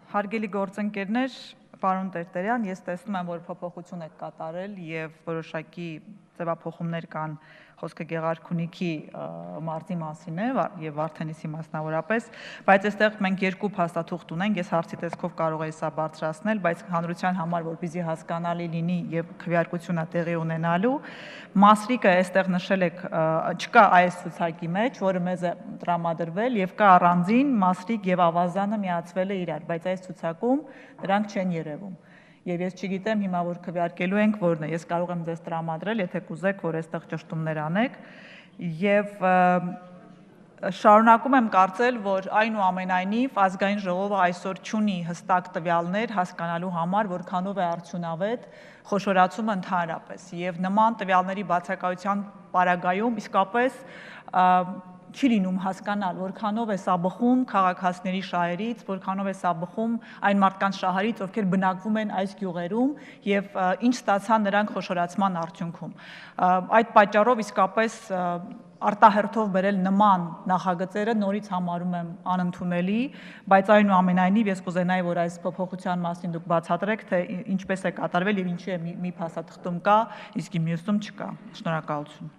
Հարգելի գործընկերներ, պարոն Տերտերյան, ես տեսնում եմ, որ փոփոխություն եք կատարել եւ որոշակի ձևափոխումներ կան խոսքը Գեղարքունիքի մարտի մասին է եւ Վարդենիսի մասնավորապես, բայց այստեղ մենք երկու փաստաթուղթ ունենք, ես հարցի տեսքով կարող եի սա բարձրացնել, բայց հանրության համար որպեսզի հասկանալի լինի եւ քվեարկությունա տեղի ունենալու, Մասրիկը այստեղ նշել եք չկա այս ցուցակի մեջ, որը մեզ է տրամադրվել եւ կա առանձին Մասրիկ եւ Ավազանը միացվել է իրար, բայց այս ցուցակում դրանք չեն երևում։ Եվ ես չգիտեմ հիմա որ քվեարկելու ենք որն է, ես կարող եմ ձեզ տրամադրել, եթե կուզեք, որ այստեղ ճշտումներ անեք եւ շարունակում եմ կարծել, որ այնուամենայնիվ ազգային ժողովը այսօր չունի հստակ տվյալներ հասկանալու համար, որքանով է արդյունավետ խոշորացումը ընդհանրապես եւ նման տվյալների բացակայության պարագայում իսկապես չի լինում հասկանալ, որքանով է սա բխում քաղաքացիների շահերից, որքանով է սա բխում այն մարդկանց շահերից, ովքեր բնակվում են այս գյուղերում եւ ինչ ստացան նրանք խոշորացման արդյունքում։ Այդ պատճառով իսկապես արտահերթով բերել նման նախագծերը նորից համարում եմ անընդունելի, բայց այնուամենայնիվ ես կուզենայի, որ այս փոփոխության մասին դուք բացատրեք, թե ինչպես է կատարվել եւ ինչու է մի փաստաթղթում կա, իսկ մյուսում չկա։ Շնորհակալություն։